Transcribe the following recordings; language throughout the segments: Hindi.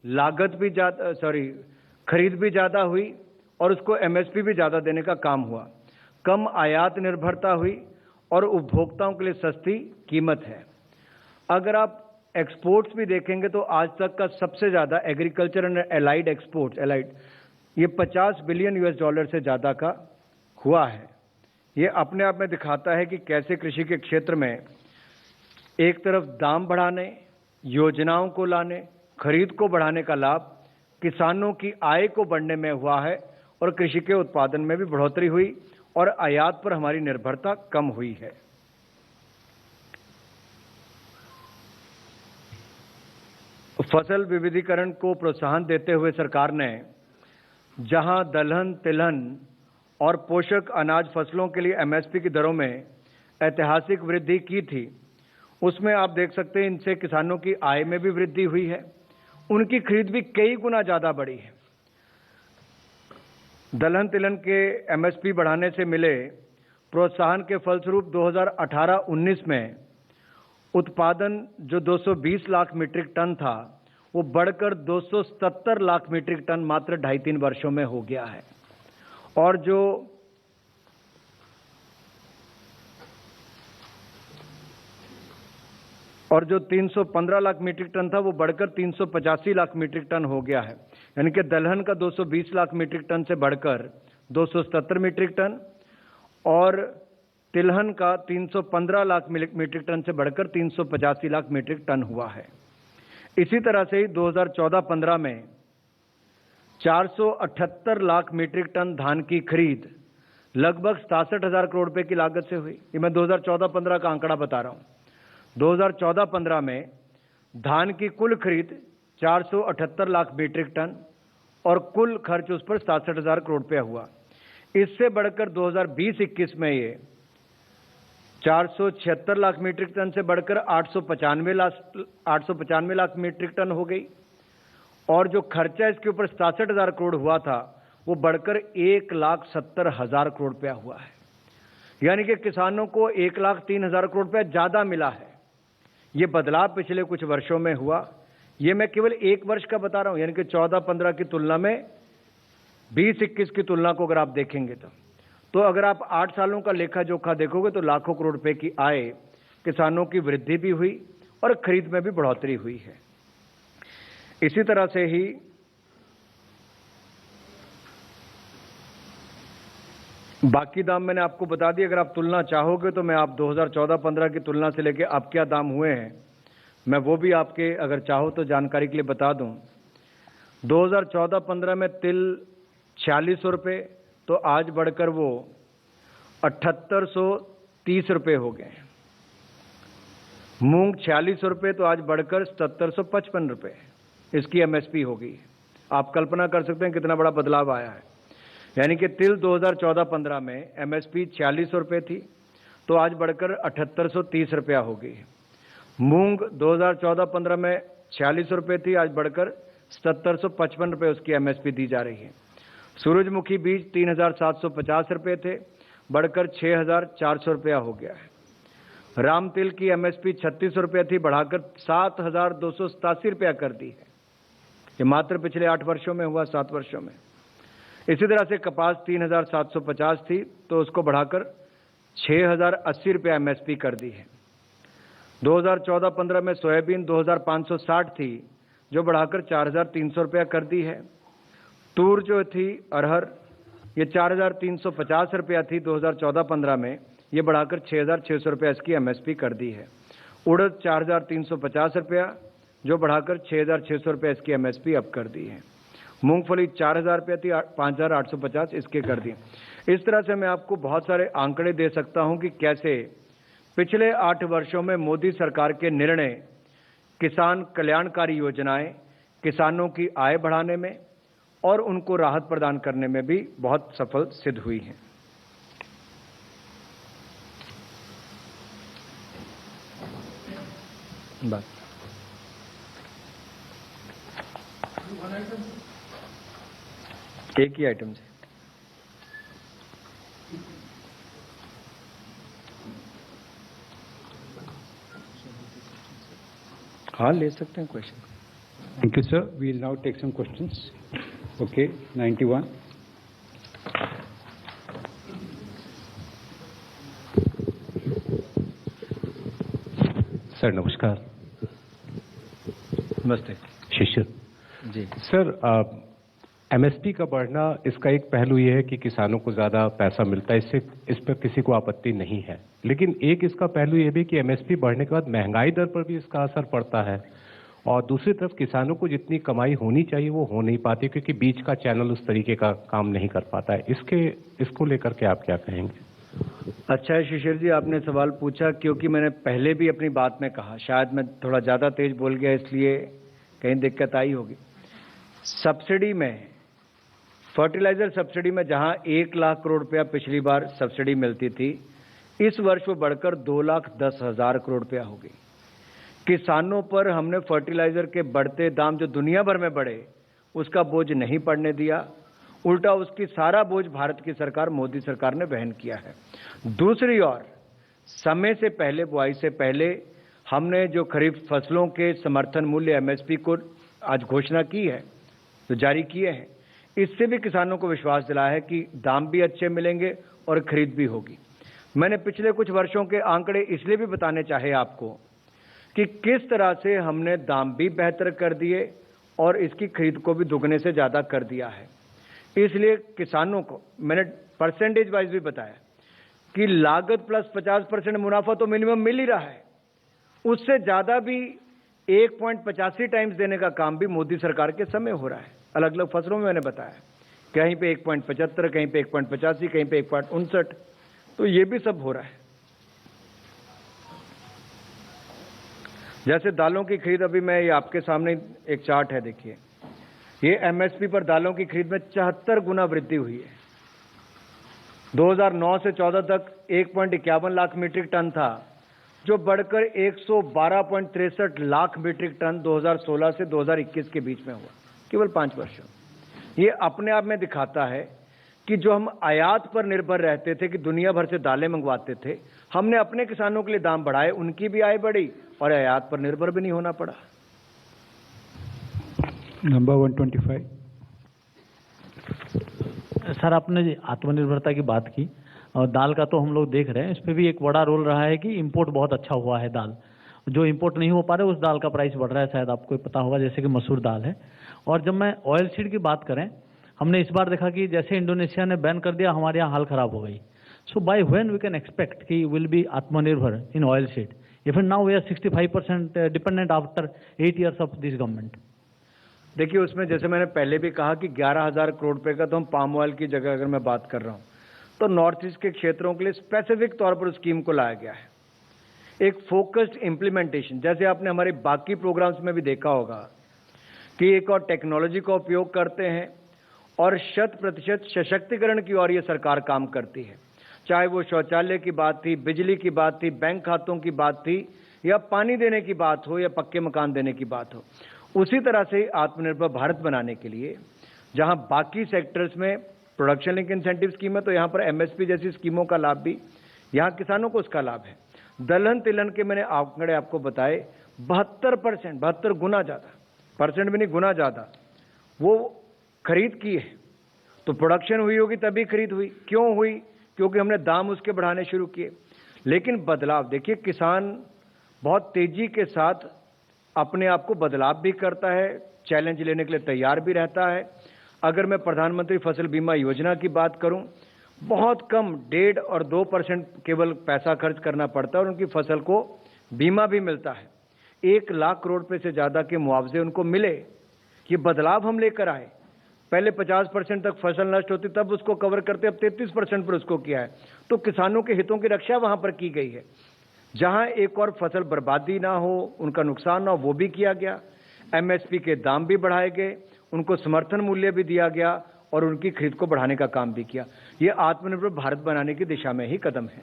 लागत भी खरीद भी ज़्यादा हुई और उसको एमएसपी भी ज़्यादा देने का काम हुआ। कम आयात निर्भरता हुई और उपभोक्ताओं के लिए सस्ती कीमत है। अगर आप एक्सपोर्ट्स भी देखेंगे तो आज तक का सबसे ज़्यादा एग्रीकल्चर एंड एलाइड एक्सपोर्ट्स ये 50 बिलियन यूएस डॉलर से ज़्यादा का हुआ है। ये अपने आप में दिखाता है कि कैसे कृषि के क्षेत्र में एक तरफ दाम बढ़ाने, योजनाओं को लाने, खरीद को बढ़ाने का लाभ किसानों की आय को बढ़ने में हुआ है और कृषि के उत्पादन में भी बढ़ोतरी हुई और आयात पर हमारी निर्भरता कम हुई है। फसल विविधीकरण को प्रोत्साहन देते हुए सरकार ने जहां दलहन, तिलहन और पोषक अनाज फसलों के लिए एमएसपी की दरों में ऐतिहासिक वृद्धि की थी, उसमें आप देख सकते हैं इनसे किसानों की आय में भी वृद्धि हुई है, उनकी खरीद भी कई गुना ज्यादा बढ़ी है। दलहन तिलहन के एमएसपी बढ़ाने से मिले प्रोत्साहन के फलस्वरूप 2018-19 में उत्पादन जो 220 लाख मीट्रिक टन था वो बढ़कर 277 लाख मीट्रिक टन मात्र 2.5-3 वर्षों में हो गया है और जो 315 लाख मीट्रिक टन था वो बढ़कर 385 लाख मीट्रिक टन हो गया है। यानी कि दलहन का 220 लाख मीट्रिक टन से बढ़कर 277 मीट्रिक टन और तिलहन का 315 लाख मीट्रिक टन से बढ़कर 385 लाख मीट्रिक टन हुआ है। इसी तरह से ही 2014-15 में 478 लाख मीट्रिक टन धान की खरीद लगभग 67,000 करोड़ रुपए की लागत से हुई। ये मैं 2014-15 का आंकड़ा बता रहा हूं। 2014-15 में धान की कुल खरीद 478 लाख मीट्रिक टन और कुल खर्च उस पर 67,000 करोड़ रुपया हुआ। इससे बढ़कर 2020-21 में ये 476 लाख मीट्रिक टन से बढ़कर 895 लाख मीट्रिक टन हो गई और जो खर्चा इसके ऊपर 67,000 करोड़ हुआ था वो बढ़कर 1,70,000 करोड़ रुपया हुआ है। यानी कि किसानों को 1,03,000 करोड़ रुपया ज्यादा मिला है। ये बदलाव पिछले कुछ वर्षों में हुआ। ये मैं केवल एक वर्ष का बता रहा हूं, यानी कि 14-15 की तुलना में 20-21 की तुलना को अगर आप देखेंगे तो अगर आप 8 सालों का लेखा जोखा देखोगे तो लाखों करोड़ रुपए की आय किसानों की वृद्धि भी हुई और खरीद में भी बढ़ोतरी हुई है। इसी तरह से ही बाकी दाम मैंने आपको बता दिए। अगर आप तुलना चाहोगे तो मैं आप 2014-15 की तुलना से लेकर अब क्या दाम हुए हैं मैं वो भी आपके अगर चाहो तो जानकारी के लिए बता दूं। 2014-15 में तिल 4600 रुपये तो आज बढ़कर वो 7830 रुपये हो गए। मूंग 4600 रुपये तो आज बढ़कर 7755 रुपये इसकी एमएसपी हो गई। आप कल्पना कर सकते हैं कितना बड़ा बदलाव आया है। यानी कि तिल 2014-15 में एमएसपी 4600 रुपये थी तो आज बढ़कर 7830 रुपया हो गई। मूंग 2014-15 में 4600 रुपये थी, आज बढ़कर 7755 रुपये उसकी एमएसपी दी जा रही है। सूरजमुखी बीज 3750 रुपये थे, बढ़कर 6400 रुपया हो गया है। राम तिल की एमएसपी 3600 रुपये थी, बढ़ाकर 7287 रुपया कर दी है। ये मात्र पिछले 8 वर्षों में हुआ, 7 वर्षों में। इसी तरह से कपास 3750 थी तो उसको बढ़ाकर 6080 रुपया एमएसपी कर दी है। 2014-15 में सोयाबीन 2560 थी जो बढ़ाकर 4300 रुपया कर दी है। तूर जो थी अरहर ये 4350 रुपया थी 2014-15 में, ये बढ़ाकर 6600 रुपया इसकी एमएसपी कर दी है। उड़द 4350 रुपया जो बढ़ाकर 6600 रुपया इसकी एमएसपी अब कर दी है। मूंगफली 4000 रुपया थी, 5850 इसके कर दी। इस तरह से मैं आपको बहुत सारे आंकड़े दे सकता हूं कि कैसे पिछले 8 वर्षों में मोदी सरकार के निर्णय किसान कल्याणकारी योजनाएं किसानों की आय बढ़ाने में और उनको राहत प्रदान करने में भी बहुत सफल सिद्ध हुई हैं। बस एक ही आइटम से हाँ ले सकते हैं question. Thank you, sir. We will now take some questions. Okay, 91. Sir नमस्कार। नमस्ते। शिशिर जी सर, एमएसपी का बढ़ना, इसका एक पहलू ये है कि किसानों को ज्यादा पैसा मिलता है, इससे इस पर किसी को आपत्ति नहीं है, लेकिन एक इसका पहलू ये भी कि एमएसपी बढ़ने के बाद महंगाई दर पर भी इसका असर पड़ता है, और दूसरी तरफ किसानों को जितनी कमाई होनी चाहिए वो हो नहीं पाती क्योंकि बीच का चैनल उस तरीके का काम नहीं कर पाता है। इसको लेकर के आप क्या कहेंगे? अच्छा है शिशिर जी, आपने सवाल पूछा, क्योंकि मैंने पहले भी अपनी बात में कहा, शायद मैं थोड़ा ज़्यादा तेज बोल गया इसलिए कहीं दिक्कत आई होगी। सब्सिडी में, फर्टिलाइजर सब्सिडी में जहां 1 लाख करोड़ रुपया पिछली बार सब्सिडी मिलती थी, इस वर्ष वो बढ़कर 2,10,000 करोड़ रुपया हो गई। किसानों पर हमने फर्टिलाइजर के बढ़ते दाम जो दुनिया भर में बढ़े उसका बोझ नहीं पड़ने दिया, उल्टा उसकी सारा बोझ भारत की सरकार, मोदी सरकार ने वहन किया है। दूसरी ओर समय से पहले, बुआई से पहले हमने जो खरीफ फसलों के समर्थन मूल्य एमएसपी को आज घोषणा की है, तो जारी किए हैं, इससे भी किसानों को विश्वास दिलाया है कि दाम भी अच्छे मिलेंगे और खरीद भी होगी। मैंने पिछले कुछ वर्षों के आंकड़े इसलिए भी बताने चाहे आपको कि किस तरह से हमने दाम भी बेहतर कर दिए और इसकी खरीद को भी दुगने से ज्यादा कर दिया है। इसलिए किसानों को मैंने परसेंटेज वाइज भी बताया कि लागत प्लस 50% मुनाफा तो मिनिमम मिल ही रहा है, उससे ज्यादा भी 1.85 टाइम्स देने का काम भी मोदी सरकार के समय हो रहा है। अलग अलग फसलों में मैंने बताया, कहीं पे 1.75, कहीं पे 1.85, कहीं पे 1.59, तो ये भी सब हो रहा है। जैसे दालों की खरीद, अभी मैं ये आपके सामने एक चार्ट है, देखिए, ये एमएसपी पर दालों की खरीद में 74 गुना वृद्धि हुई है। 2009 से 14 तक 1.51 लाख मीट्रिक टन था, जो बढ़कर 112.63 लाख मीट्रिक टन 2016 से 2021 के बीच में हुआ, केवल 5 वर्षों। ये अपने आप में दिखाता है कि जो हम आयात पर निर्भर रहते थे, कि दुनिया भर से दालें मंगवाते थे, हमने अपने किसानों के लिए दाम बढ़ाए, उनकी भी आय बढ़ी और आयात पर निर्भर भी नहीं होना पड़ा। नंबर 125। सर, आपने आत्मनिर्भरता की बात की और दाल का तो हम लोग देख रहे हैं, इस पे भी एक बड़ा रोल रहा है कि इंपोर्ट बहुत अच्छा हुआ है। दाल जो इंपोर्ट नहीं हो पा रहे, उस दाल का प्राइस बढ़ रहा है, शायद आपको पता होगा, जैसे कि मसूर दाल है। और जब मैं ऑयल सीड की बात करें, हमने इस बार देखा कि जैसे इंडोनेशिया ने बैन कर दिया, हमारे यहाँ हाल खराब हो गई। So by when we can expect कि विल बी आत्मनिर्भर in oil seed? Even now we are 65% dependent after 8 years of this government. देखिए, उसमें जैसे मैंने पहले भी कहा कि 11,000 करोड़ रुपए का तो हम पाम ऑयल की जगह अगर मैं बात कर रहा हूं, तो नॉर्थ ईस्ट के क्षेत्रों के लिए स्पेसिफिक तौर पर स्कीम को लाया गया है। एक फोकस्ड इंप्लीमेंटेशन, जैसे आपने हमारे बाकी प्रोग्राम्स में भी देखा होगा कि एक और टेक्नोलॉजी का उपयोग करते हैं और 100% सशक्तिकरण की ओर ये सरकार काम करती है। चाहे वो शौचालय की बात थी, बिजली की बात थी, बैंक खातों की बात थी, या पानी देने की बात हो, या पक्के मकान देने की बात हो। उसी तरह से आत्मनिर्भर भारत बनाने के लिए जहां बाकी सेक्टर्स में प्रोडक्शन लिंक इंसेंटिव स्कीम है, तो यहां पर एमएसपी जैसी स्कीमों का लाभ भी यहां किसानों को उसका लाभ है। दलहन तिलहन के मैंने आंकड़े आपको बताए, 72%, 72 गुना ज्यादा, परसेंट भी नहीं, गुना ज्यादा वो खरीद की है। तो प्रोडक्शन हुई होगी तभी खरीद हुई। क्यों हुई? क्योंकि हमने दाम उसके बढ़ाने शुरू किए। लेकिन बदलाव देखिए, किसान बहुत तेजी के साथ अपने आप को बदलाव भी करता है, चैलेंज लेने के लिए तैयार भी रहता है। अगर मैं प्रधानमंत्री फसल बीमा योजना की बात करूं, बहुत कम 1.5 और 2% केवल पैसा खर्च करना पड़ता है और उनकी फसल को बीमा भी मिलता है। 1 लाख करोड़ रुपए से ज्यादा के मुआवजे उनको मिले। ये बदलाव हम लेकर आए। पहले 50% तक फसल नष्ट होती तब उसको कवर करते, अब 33% पर उसको किया है। तो किसानों के हितों की रक्षा वहां पर की गई है। जहां एक और फसल बर्बादी ना हो, उनका नुकसान ना हो, वो भी किया गया। एमएसपी के दाम भी बढ़ाए गए, उनको समर्थन मूल्य भी दिया गया और उनकी खरीद को बढ़ाने का काम भी किया। ये आत्मनिर्भर भारत बनाने की दिशा में ही कदम है।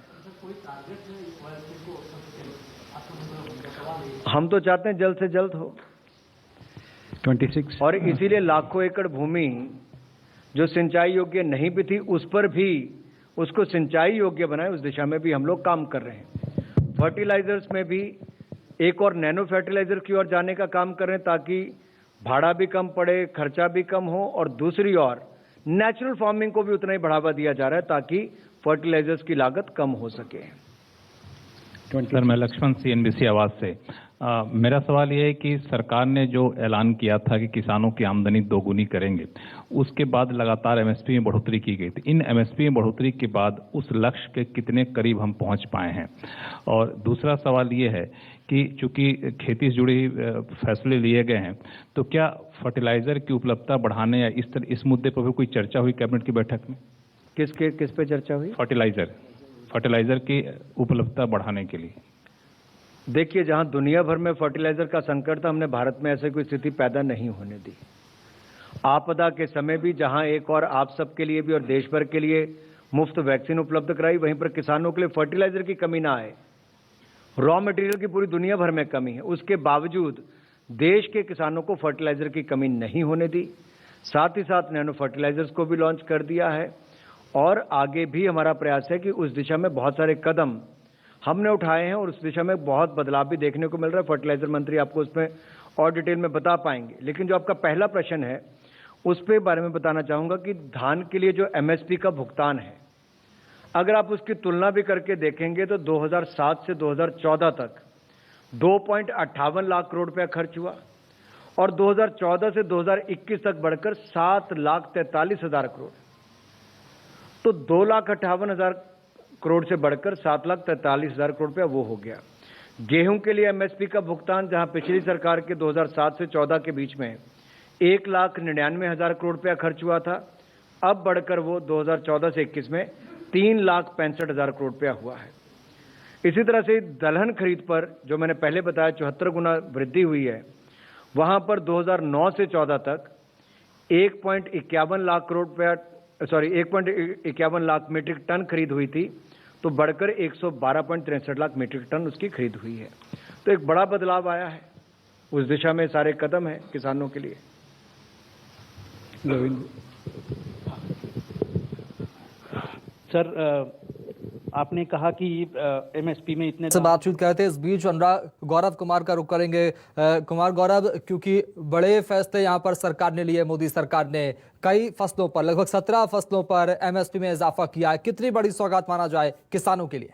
हम तो चाहते हैं जल्द से जल्द हो। 26। और इसीलिए लाखों एकड़ भूमि जो सिंचाई योग्य नहीं भी थी, उस पर भी उसको सिंचाई योग्य बनाए, उस दिशा में भी हम लोग काम कर रहे हैं। फर्टिलाइजर्स में भी एक और नैनो फर्टिलाइजर की ओर जाने का काम कर रहे हैं, ताकि भाड़ा भी कम पड़े, खर्चा भी कम हो, और दूसरी ओर नेचुरल फार्मिंग को भी उतना ही बढ़ावा दिया जा रहा है ताकि फर्टिलाइजर्स की लागत कम हो सके। सर, मैं लक्ष्मण, CNBC आवाज से। मेरा सवाल यह है कि सरकार ने जो ऐलान किया था कि किसानों की आमदनी दोगुनी करेंगे, उसके बाद लगातार MSP में बढ़ोतरी की गई थी। इन MSP में बढ़ोतरी के बाद उस लक्ष्य के कितने करीब हम पहुंच पाए हैं? और दूसरा सवाल ये है कि चूंकि खेती से जुड़ी फैसले लिए गए हैं, तो क्या फर्टिलाइजर की उपलब्धता बढ़ाने या इस मुद्दे पर भी कोई चर्चा हुई कैबिनेट की बैठक में? किस पे चर्चा हुई? फर्टिलाइजर की उपलब्धता बढ़ाने के लिए। देखिए, जहां दुनिया भर में फर्टिलाइजर का संकट था, हमने भारत में ऐसे कोई स्थिति पैदा नहीं होने दी। आपदा के समय भी जहां एक और आप सबके लिए भी और देश भर के लिए मुफ्त वैक्सीन उपलब्ध कराई, वहीं पर किसानों के लिए फर्टिलाइजर की कमी ना आए। रॉ मटेरियल की पूरी दुनिया भर में कमी है, उसके बावजूद देश के किसानों को फर्टिलाइजर की कमी नहीं होने दी। साथ ही साथ नैनो फर्टिलाइजर्स को भी लॉन्च कर दिया है, और आगे भी हमारा प्रयास है कि उस दिशा में बहुत सारे कदम हमने उठाए हैं और उस दिशा में बहुत बदलाव भी देखने को मिल रहा है। फर्टिलाइजर मंत्री आपको उसमें और डिटेल में बता पाएंगे। लेकिन जो आपका पहला प्रश्न है, उस पे बारे में बताना चाहूंगा कि धान के लिए जो MSP का भुगतान है, अगर आप उसकी तुलना भी करके देखेंगे तो 2007 से 2014 तक 2.58 लाख करोड़ रुपया खर्च हुआ, और 2014 से 2021 तक बढ़कर 7,43,000 करोड़, तो 2,58,000 करोड़ से बढ़कर 7,43,000 करोड़ रुपया वो हो गया। गेहूं के लिए MSP का भुगतान, जहां पिछली सरकार के 2007 से 14 के बीच में 1,99,000 करोड़ रुपया खर्च हुआ था, अब बढ़कर वो 2014 से 21 में 3,65,000 करोड़ रुपया हुआ है। इसी तरह से दलहन खरीद पर जो मैंने पहले बताया 74 गुना वृद्धि हुई है, वहां पर 2009 से 14 तक 1.51 लाख करोड़ रुपया 1.51 लाख मीट्रिक टन खरीद हुई थी, तो बढ़कर 112.63 लाख मीट्रिक टन उसकी खरीद हुई है। तो एक बड़ा बदलाव आया है, उस दिशा में सारे कदम हैं किसानों के लिए। सर, आपने कहा कि MSP में इतने से बातचीत करते हैं। इस बीच अनुराग गौरव कुमार का रुख करेंगे। कुमार गौरव, क्योंकि बड़े फैसले यहाँ पर सरकार ने लिए, मोदी सरकार ने कई फसलों पर, लगभग 17 फसलों पर MSP में इजाफा किया है, कितनी बड़ी सौगात माना जाए किसानों के लिए?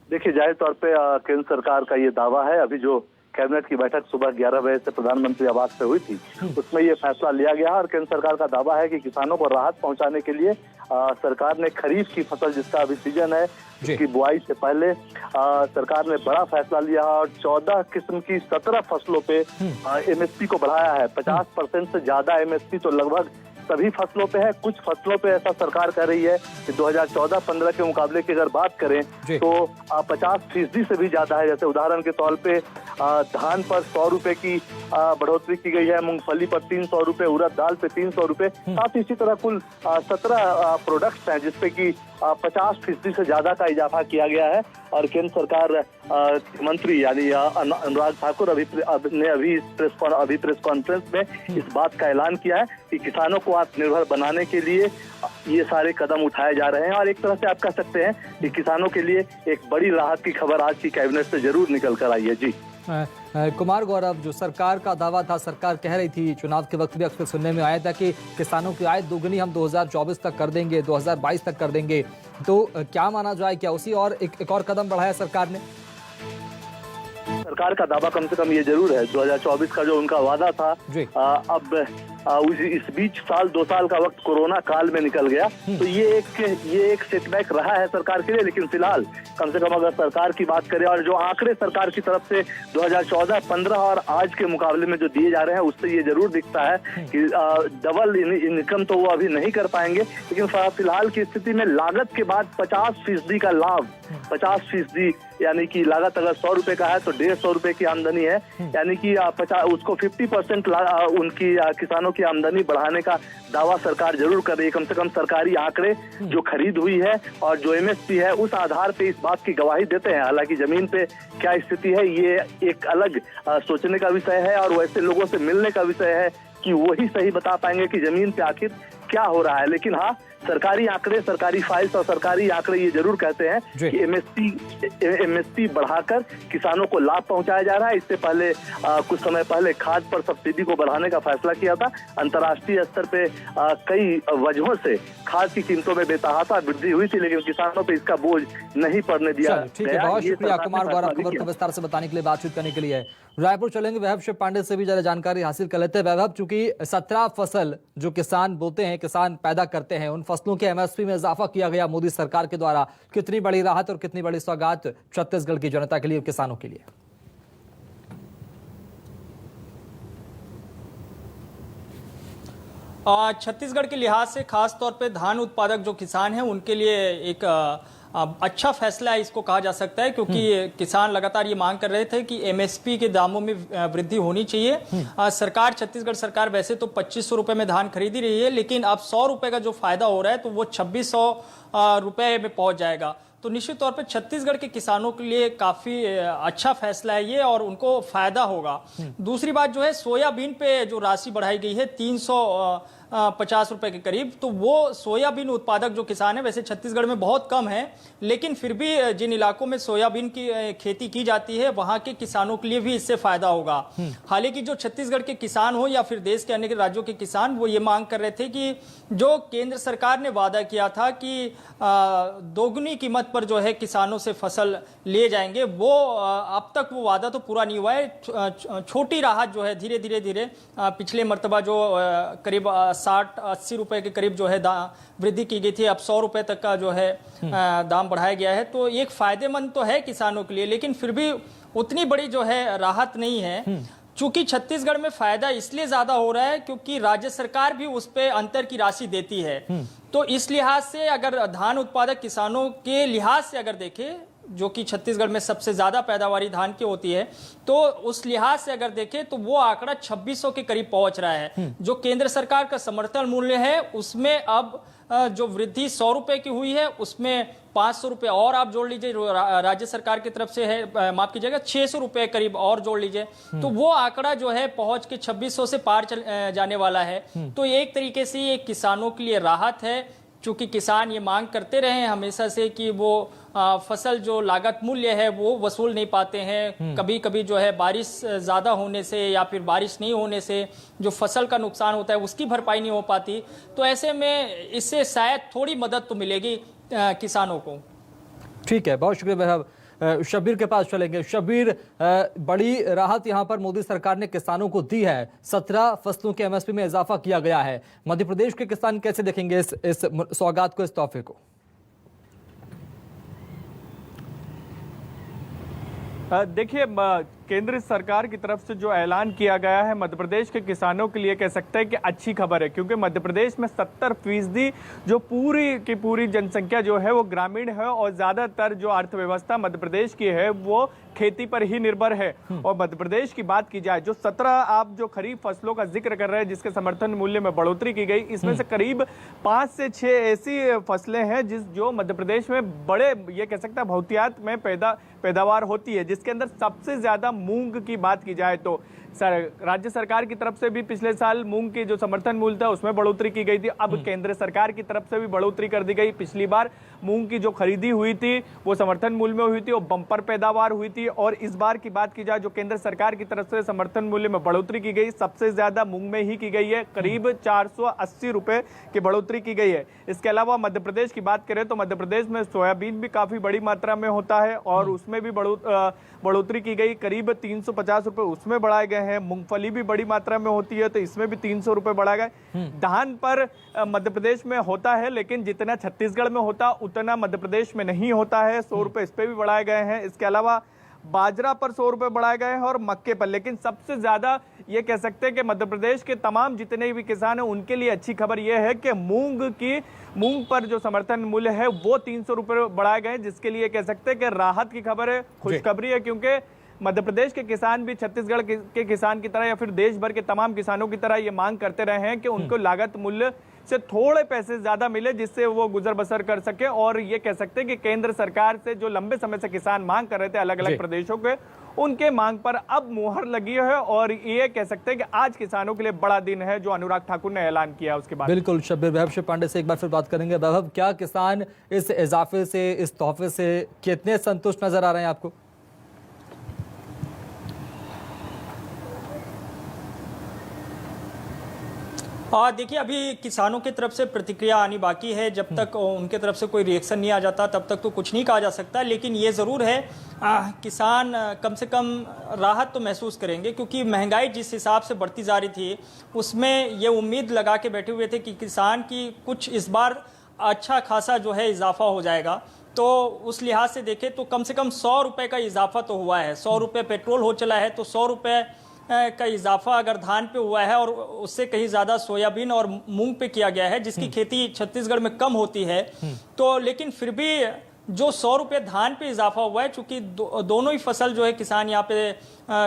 देखिए, जाहिर तौर पे केंद्र सरकार का ये दावा है। अभी जो कैबिनेट की बैठक सुबह 11 बजे से प्रधानमंत्री आवास पे हुई थी, उसमें ये फैसला लिया गया और केंद्र सरकार का दावा है कि किसानों को राहत पहुंचाने के लिए सरकार ने खरीफ की फसल, जिसका अभी सीजन है, उसकी बुआई से पहले सरकार ने बड़ा फैसला लिया और 14 किस्म की 17 फसलों पे MSP को बढ़ाया है। 50% से ज्यादा MSP तो लगभग सभी फसलों पे है। कुछ फसलों पे ऐसा सरकार कर रही है कि 2014-15 के मुकाबले की अगर बात करें तो 50% से भी ज्यादा है। जैसे उदाहरण के तौर पे धान पर 100 रुपए की बढ़ोतरी की गई है, मूंगफली पर 300 रुपए, उड़द दाल पे 300 रुपए, साथ ही इसी तरह कुल 17 प्रोडक्ट्स हैं जिसपे कि 50% से ज्यादा का इजाफा किया गया है। और केंद्र सरकार मंत्री यानी अनुराग ठाकुर ने अभी प्रेस कॉन्फ्रेंस में इस बात का ऐलान किया है कि किसानों को आत्मनिर्भर बनाने के लिए ये सारे कदम उठाए जा रहे हैं। और एक तरह से आप कह सकते हैं कि किसानों के लिए एक बड़ी राहत की खबर आज की कैबिनेट से जरूर निकल कर आई है। जी कुमार गौरव, जो सरकार का दावा था, सरकार कह रही थी, चुनाव के वक्त भी अक्सर सुनने में आया था कि किसानों की आय दोगुनी हम 2024 तक कर देंगे, 2022 तक कर देंगे, तो क्या माना जाए, क्या उसी और एक और कदम बढ़ाया सरकार ने? सरकार का दावा कम से कम ये जरूर है, 2024 का जो उनका वादा था, अब इस बीच 2 साल का वक्त कोरोना काल में निकल गया, तो ये एक सेटबैक रहा है सरकार के लिए। लेकिन फिलहाल कम से कम अगर सरकार की बात करें और जो आंकड़े सरकार की तरफ से 2014-15 और आज के मुकाबले में जो दिए जा रहे हैं, उससे ये जरूर दिखता है कि डबल इनकम तो वो अभी नहीं कर पाएंगे। लेकिन फिलहाल की स्थिति में लागत के बाद 50% का लाभ, 50% यानी कि लागत अगर 100 रुपए का है तो 150 रुपए की आमदनी है, यानी कि उसको 50% उनकी किसानों की आमदनी बढ़ाने का दावा सरकार जरूर कर रही है। कम से कम सरकारी आंकड़े जो खरीद हुई है और जो MSP है, उस आधार पे इस बात की गवाही देते हैं। हालांकि जमीन पे क्या स्थिति है ये एक अलग सोचने का विषय है और वैसे लोगों से मिलने का विषय है कि वही सही बता पाएंगे कि जमीन पे आखिर क्या हो रहा है। लेकिन हाँ, सरकारी आंकड़े, सरकारी फाइल्स और सरकारी आंकड़े ये जरूर कहते हैं कि एमएसपी बढ़ाकर किसानों को लाभ पहुंचाया जा रहा है। इससे पहले कुछ समय पहले खाद पर सब्सिडी को बढ़ाने का फैसला किया था। अंतर्राष्ट्रीय स्तर पे कई वजहों से खाद की कीमतों में बेतहाशा वृद्धि हुई थी, लेकिन किसानों पे इसका बोझ नहीं पड़ने दिया गया। ठीक है, बहुत शुक्रिया कुमार गौरव खबर को विस्तार से बताने के लिए, बातचीत करने के लिए। रायपुर चलेंगे, वैभव शिव पांडे से भी जरा जानकारी हासिल कर लेते हैं। वैभव, चूंकि 17 फसल जो किसान बोते हैं, किसान पैदा करते हैं, उन फसलों के एमएसपी में इजाफा किया गया मोदी सरकार के द्वारा, कितनी बड़ी राहत और कितनी बड़ी सौगात छत्तीसगढ़ की जनता के लिए, किसानों के लिए? छत्तीसगढ़ के लिहाज से खास तौर पे धान उत्पादक जो किसान हैं उनके लिए एक अच्छा फैसला है इसको कहा जा सकता है, क्योंकि किसान लगातार ये मांग कर रहे थे कि एमएसपी के दामों में वृद्धि होनी चाहिए। सरकार, छत्तीसगढ़ सरकार वैसे तो 2500 रुपए में धान खरीद ही रही है, लेकिन अब 100 रुपए का जो फायदा हो रहा है तो वो 2600 रुपए में पहुंच जाएगा। तो निश्चित तौर पे छत्तीसगढ़ के किसानों के लिए काफी अच्छा फैसला है ये, और उनको फायदा होगा। दूसरी बात जो है, सोयाबीन पे जो राशि बढ़ाई गई है 350 रुपए के करीब, तो वो सोयाबीन उत्पादक जो किसान है, वैसे छत्तीसगढ़ में बहुत कम है, लेकिन फिर भी जिन इलाकों में सोयाबीन की खेती की जाती है वहां के किसानों के लिए भी इससे फायदा होगा। हालांकि जो छत्तीसगढ़ के किसान हो या फिर देश के अन्य राज्यों के किसान, वो ये मांग कर रहे थे कि जो केंद्र सरकार ने वादा किया था कि दोगुनी कीमत पर जो है किसानों से फसल ले जाएंगे, वो अब तक वो वादा तो पूरा नहीं हुआ है। छोटी राहत जो है धीरे धीरे पिछले मर्तबा जो करीब 60-80 रुपए के करीब जो है वृद्धि की गई थी, अब 100 रुपए तक का जो है दाम बढ़ाया गया है। तो एक फायदेमंद तो है किसानों के लिए, लेकिन फिर भी उतनी बड़ी जो है राहत नहीं है। चूंकि छत्तीसगढ़ में फायदा इसलिए ज्यादा हो रहा है क्योंकि राज्य सरकार भी उस पे अंतर की राशि देती है। तो इस लिहाज से अगर धान उत्पादक किसानों के लिहाज से अगर देखें, जो कि छत्तीसगढ़ में सबसे ज्यादा पैदावारी धान की होती है, तो उस लिहाज से अगर देखें तो वो आंकड़ा 2600 के करीब पहुंच रहा है। जो केंद्र सरकार का समर्थन मूल्य है उसमें अब जो वृद्धि 100 रुपए की हुई है, उसमें 500 रुपए और आप जोड़ लीजिए, राज्य सरकार की तरफ से है, माफ कीजिएगा 600 रुपए करीब और जोड़ लीजिए, तो वो आंकड़ा जो है पहुंच के 2600 से पार जाने वाला है। तो एक तरीके से ये किसानों के लिए राहत है, चूंकि किसान ये मांग करते रहे हैं हमेशा से कि वो फसल जो लागत मूल्य है वो वसूल नहीं पाते हैं। कभी कभी जो है बारिश ज्यादा होने से या फिर बारिश नहीं होने से जो फसल का नुकसान होता है उसकी भरपाई नहीं हो पाती। तो ऐसे में इससे शायद थोड़ी मदद तो मिलेगी किसानों को। ठीक है, बहुत शुक्रिया वैभव। शब्बीर के पास चलेंगे। शब्बीर, बड़ी राहत यहां पर मोदी सरकार ने किसानों को दी है, 17 फसलों के एमएसपी में इजाफा किया गया है। मध्य प्रदेश के किसान कैसे देखेंगे इस सौगात को, इस तोहफे को? देखिए, केंद्र सरकार की तरफ से जो ऐलान किया गया है मध्य प्रदेश के किसानों के लिए कह सकते हैं कि अच्छी खबर है, क्योंकि मध्य प्रदेश में 70% जो पूरी की पूरी जनसंख्या जो है वो ग्रामीण है, और ज्यादातर जो अर्थव्यवस्था मध्य प्रदेश की है वो खेती पर ही निर्भर है। और मध्य प्रदेश की बात की जाए, जो 17 आप जो खरीफ फसलों का जिक्र कर रहे हैं जिसके समर्थन मूल्य में बढ़ोतरी की गई, इसमें से करीब 5 से 6 ऐसी फसलें हैं जो मध्य प्रदेश में बड़े, ये कह सकते हैं बहुतायत में पैदावार होती है, जिसके अंदर सबसे ज्यादा मूंग की बात की जाए तो राज्य सरकार की तरफ से भी पिछले साल मूंग की जो समर्थन मूल्य था उसमें बढ़ोतरी की गई थी। अब केंद्र सरकार की तरफ से भी बढ़ोतरी कर दी गई। पिछली बार मूंग की जो खरीदी हुई थी वो समर्थन मूल्य में हुई थी और बम्पर पैदावार हुई थी, और इस बार की बात की जाए जो केंद्र सरकार की तरफ से समर्थन मूल्य में बढ़ोतरी की गई, सबसे ज्यादा मूंग में ही की गई है, करीब 480 रुपए की बढ़ोतरी की गई है। इसके अलावा मध्य प्रदेश की बात करें तो मध्य प्रदेश में सोयाबीन भी काफी बड़ी मात्रा में होता है और उसमें भी बढ़ोतरी की गई, करीब 350 रुपए उसमें बढ़ाए गए हैं। मूंगफली भी बड़ी मात्रा में होती है तो इसमें भी 300 रुपए बढ़ाए गए। धान पर मध्य प्रदेश में होता है, लेकिन जितना छत्तीसगढ़ में होता उतना मध्य प्रदेश में नहीं होता है, 100 रुपए इस पे भी बढ़ाए गए हैं। इसके अलावा बाजरा पर 100 रुपए बढ़ाए गए हैं और मक्के पर, लेकिन सबसे ज्यादा ये कह सकते हैं कि मध्य प्रदेश के तमाम जितने भी किसान हैं उनके लिए अच्छी खबर यह है कि मूंग पर जो समर्थन मूल्य है वो 300 रुपए बढ़ाए गए, जिसके लिए कह सकते हैं कि राहत की खबर है, खुशखबरी है, क्योंकि मध्य प्रदेश के किसान भी छत्तीसगढ़ के किसान की तरह या फिर देश भर के तमाम किसानों की तरह ये मांग करते रहे हैं कि उनको लागत मूल्य उससे थोड़े पैसे ज्यादा मिले, जिससे वो गुजर बसर कर सके। और ये कह सकते हैं कि केंद्र सरकार से जो लंबे समय से किसान मांग कर रहे थे अलग अलग प्रदेशों के, उनके मांग पर अब मुहर लगी है। और ये कह सकते हैं कि आज किसानों के लिए बड़ा दिन है, जो अनुराग ठाकुर ने ऐलान किया उसके बाद। बिल्कुल शब्बीर, वैभव पांडे से एक बार फिर बात करेंगे। वैभव, क्या किसान इस इजाफे से, इस तोहफे से कितने संतुष्ट नजर आ रहे हैं आपको? देखिए, अभी किसानों की तरफ से प्रतिक्रिया आनी बाकी है। जब तक उनके तरफ से कोई रिएक्शन नहीं आ जाता तब तक तो कुछ नहीं कहा जा सकता। लेकिन ये ज़रूर है, किसान कम से कम राहत तो महसूस करेंगे, क्योंकि महंगाई जिस हिसाब से बढ़ती जा रही थी उसमें ये उम्मीद लगा के बैठे हुए थे कि किसान की कुछ इस बार अच्छा खासा जो है इजाफा हो जाएगा। तो उस लिहाज से देखें तो कम से कम 100 रुपये का इजाफा तो हुआ है। 100 रुपये पेट्रोल हो चला है, तो 100 रुपये का इजाफा अगर धान पे हुआ है और उससे कहीं ज़्यादा सोयाबीन और मूंग पे किया गया है, जिसकी खेती छत्तीसगढ़ में कम होती है, तो लेकिन फिर भी जो 100 रुपये धान पे इजाफा हुआ है, चूंकि दोनों ही फसल जो है किसान यहाँ पे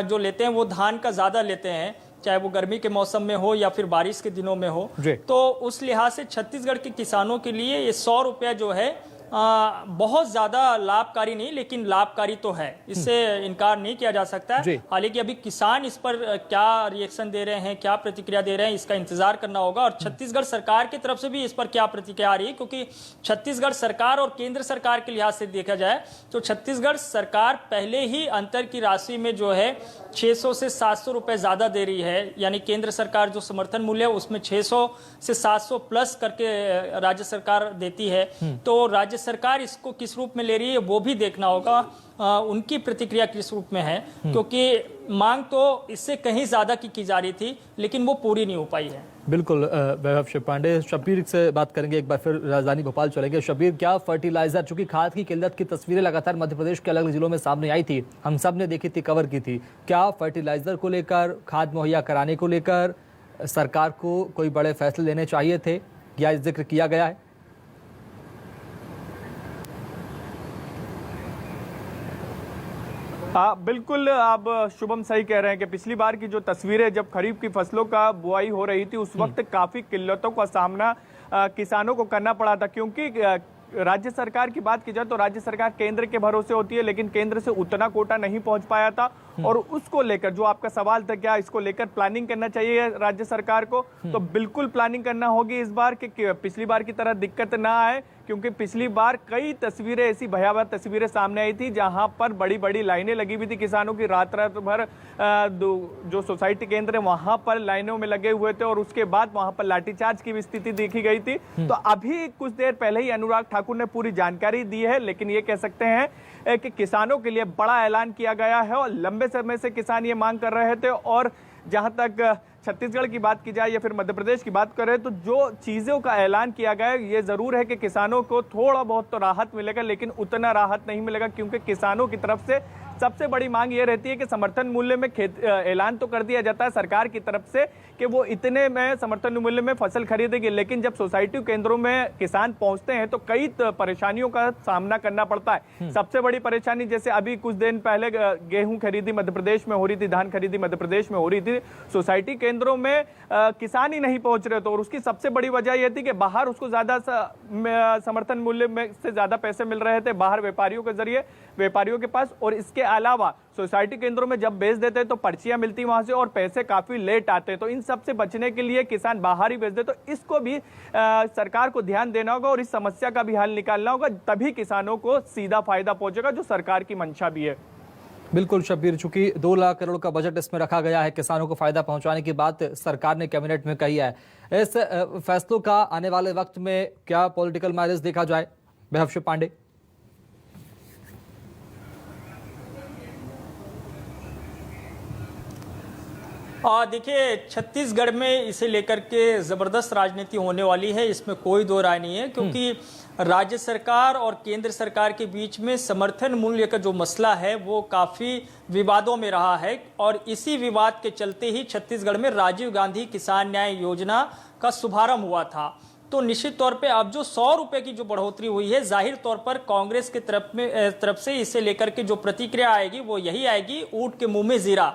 जो लेते हैं वो धान का ज़्यादा लेते हैं, चाहे वो गर्मी के मौसम में हो या फिर बारिश के दिनों में हो। तो उस लिहाज से छत्तीसगढ़ के किसानों के लिए ये 100 रुपये जो है बहुत ज्यादा लाभकारी नहीं, लेकिन लाभकारी तो है, इससे इनकार नहीं किया जा सकता है। हालांकि अभी किसान इस पर क्या रिएक्शन दे रहे हैं, क्या प्रतिक्रिया दे रहे हैं, इसका इंतजार करना होगा। और छत्तीसगढ़ सरकार की तरफ से भी इस पर क्या प्रतिक्रिया आ रही है, क्योंकि छत्तीसगढ़ सरकार और केंद्र सरकार के लिहाज से देखा जाए तो छत्तीसगढ़ सरकार पहले ही अंतर की राशि में जो है 600 से 700 रुपए ज्यादा दे रही है। यानी केंद्र सरकार जो समर्थन मूल्य है उसमें 600 से 700 प्लस करके राज्य सरकार देती है। तो राज्य सरकार इसको किस रूप में ले रही है वो भी देखना होगा, उनकी प्रतिक्रिया किस रूप में है, क्योंकि मांग तो इससे कहीं ज्यादा की जा रही थी लेकिन वो पूरी नहीं हो पाई है। बिल्कुल वैभव पांडे। शब्बीर से बात करेंगे, एक बार फिर राजधानी भोपाल चलेंगे। शब्बीर, क्या फर्टिलाइजर, चूंकि खाद की किल्लत की तस्वीरें लगातार मध्य प्रदेश के अलग अलग जिलों में सामने आई थी, हम सब ने देखी थी, कवर की थी, क्या फर्टिलाइजर को लेकर, खाद मुहैया कराने को लेकर सरकार को कोई बड़े फैसले लेने चाहिए थे, या जिक्र किया गया है? हाँ बिल्कुल, आप शुभम सही कह रहे हैं कि पिछली बार की जो तस्वीरें जब खरीफ की फसलों का बुआई हो रही थी उस वक्त काफी किल्लतों का सामना किसानों को करना पड़ा था, क्योंकि राज्य सरकार की बात की जाए तो राज्य सरकार केंद्र के भरोसे होती है, लेकिन केंद्र से उतना कोटा नहीं पहुंच पाया था। और उसको लेकर जो आपका सवाल था, क्या इसको लेकर प्लानिंग करना चाहिए राज्य सरकार को, तो बिल्कुल प्लानिंग करना होगी इस बार कि पिछली बार की तरह दिक्कत ना आए। क्योंकि पिछली बार कई तस्वीरें, ऐसी भयावह तस्वीरें सामने आई थी जहां पर बड़ी बड़ी लाइनें लगी हुई थी किसानों की, रात रात भर जो सोसाइटी केंद्र है वहां पर लाइनों में लगे हुए थे और उसके बाद वहां पर लाठीचार्ज की भी स्थिति देखी गई थी। तो अभी कुछ देर पहले ही अनुराग ठाकुर ने पूरी जानकारी दी है, लेकिन ये कह सकते हैं कि किसानों के लिए बड़ा ऐलान किया गया है और लंबे समय से किसान ये मांग कर रहे थे। और जहां तक छत्तीसगढ़ की बात की जाए या फिर मध्य प्रदेश की बात करें तो जो चीजों का ऐलान किया गया है, ये जरूर है कि किसानों को थोड़ा बहुत तो राहत मिलेगा, लेकिन उतना राहत नहीं मिलेगा, क्योंकि किसानों की तरफ से सबसे बड़ी मांग ये रहती है कि समर्थन मूल्य में ऐलान तो कर दिया जाता है सरकार की तरफ से कि वो इतने में समर्थन मूल्य में फसल खरीदेगी, लेकिन जब सोसाइटी केंद्रों में किसान पहुंचते हैं तो कई परेशानियों का सामना करना पड़ता है। सबसे बड़ी परेशानी, जैसे अभी कुछ दिन पहले गेहूं खरीदी मध्य प्रदेश में हो रही थी, धान खरीदी मध्य प्रदेश में हो रही थी, सोसाइटी केंद्रों में किसान ही नहीं पहुंच रहे थे। और उसकी सबसे बड़ी वजह यह थी कि बाहर उसको ज्यादा समर्थन मूल्य में से ज्यादा पैसे मिल रहे थे बाहर व्यापारियों के जरिए, व्यापारियों के पास। और इसके अलावा सोसाइटी केंद्रों में जब बेच देते तो पर्चियां मिलती वहां से और पैसे काफी लेट आते, तो इन सब से बचने के लिए किसान बाहर ही बेच दे। तो इसको भी सरकार को ध्यान देना होगा और इस समस्या का भी हल निकालना होगा, तभी किसानों को सीधा फायदा पहुंचेगा, जो सरकार की मंशा भी है। बिल्कुल शब्बीर, चूंकि 2 लाख करोड़ का बजट इसमें रखा गया है, किसानों को फायदा पहुंचाने की बात सरकार ने कैबिनेट में कही है। इस फैसलों का आने वाले वक्त में क्या पॉलिटिकल माइलेज देखा जाए, वैभव पांडे? देखिए, छत्तीसगढ़ में इसे लेकर के जबरदस्त राजनीति होने वाली है, इसमें कोई दो राय नहीं है, क्योंकि राज्य सरकार और केंद्र सरकार के बीच में समर्थन मूल्य का जो मसला है वो काफी विवादों में रहा है। और इसी विवाद के चलते ही छत्तीसगढ़ में राजीव गांधी किसान न्याय योजना का शुभारंभ हुआ था। तो निश्चित तौर पे अब जो 100 रुपए की जो बढ़ोतरी हुई है, जाहिर तौर पर कांग्रेस के तरफ से इसे लेकर के जो प्रतिक्रिया आएगी वो यही आएगी, ऊंट के मुंह में जीरा।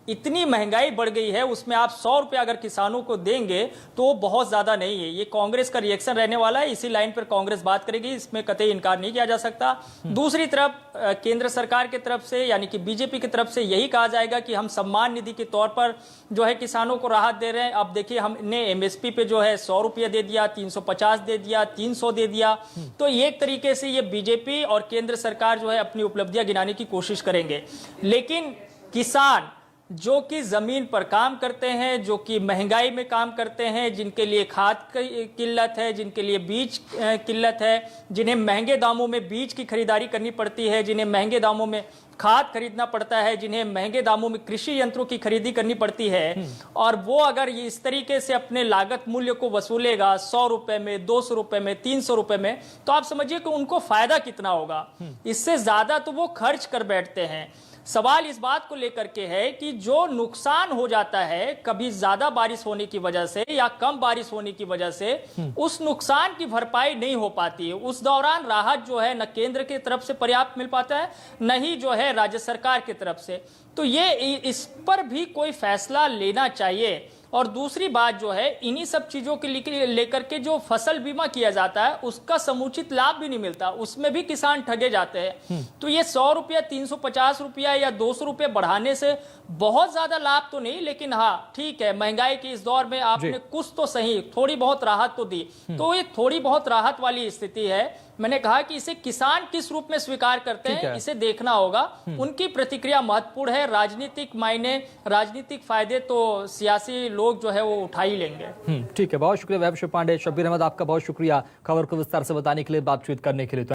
इतनी महंगाई बढ़ गई है, उसमें आप 100 रुपए अगर किसानों को देंगे तो बहुत ज्यादा नहीं है। ये कांग्रेस का रिएक्शन रहने वाला है, इसी लाइन पर कांग्रेस बात करेगी, इसमें कतई इनकार नहीं किया जा सकता। दूसरी तरफ केंद्र सरकार की तरफ से यानी कि बीजेपी की तरफ से यही कहा जाएगा कि हम सम्मान निधि के तौर पर जो है किसानों को राहत दे रहे हैं। अब देखिए, हमने एमएसपी पे जो है 100 रुपया दे दिया, 350 दे दिया, 300 दे दिया। तो एक तरीके से ये बीजेपी और केंद्र सरकार जो है अपनी उपलब्धियां गिनाने की कोशिश करेंगे। लेकिन किसान जो कि जमीन पर काम करते हैं, जो कि महंगाई में काम करते हैं, जिनके लिए खाद की किल्लत है, जिनके लिए बीज किल्लत है, जिन्हें महंगे दामों में बीज की खरीदारी करनी पड़ती है, जिन्हें महंगे दामों में खाद खरीदना पड़ता है, जिन्हें महंगे दामों में कृषि यंत्रों की खरीदी करनी पड़ती है, और वो अगर ये इस तरीके से अपने लागत मूल्य को वसूलेगा 100 रुपए में, 200 रुपए में, 300 रुपए में, तो आप समझिए कि उनको फायदा कितना होगा। इससे ज्यादा तो वो खर्च कर बैठते हैं। सवाल इस बात को लेकर के है कि जो नुकसान हो जाता है कभी ज्यादा बारिश होने की वजह से या कम बारिश होने की वजह से, उस नुकसान की भरपाई नहीं हो पाती है। उस दौरान राहत जो है न केंद्र की तरफ से पर्याप्त मिल पाता है, न ही जो है राज्य सरकार की तरफ से। तो ये इस पर भी कोई फैसला लेना चाहिए। और दूसरी बात जो है, इन्हीं सब चीजों के लेकर के जो फसल बीमा किया जाता है उसका समुचित लाभ भी नहीं मिलता, उसमें भी किसान ठगे जाते हैं। तो ये 100 रुपया, 350 रुपया या 200 रुपये बढ़ाने से बहुत ज्यादा लाभ तो नहीं, लेकिन हाँ ठीक है, महंगाई के इस दौर में आपने कुछ तो सही थोड़ी बहुत राहत तो दी। तो ये थोड़ी बहुत राहत वाली स्थिति है। मैंने कहा कि इसे किसान किस रूप में स्वीकार करते हैं, इसे देखना होगा। उनकी प्रतिक्रिया महत्वपूर्ण है। राजनीतिक मायने, राजनीतिक फायदे तो सियासी लोग जो है वो उठा ही लेंगे। ठीक है, बहुत शुक्रिया वैभव पांडे। शब्बीर अहमद, आपका बहुत शुक्रिया खबर को विस्तार से बताने के लिए, बातचीत करने के लिए।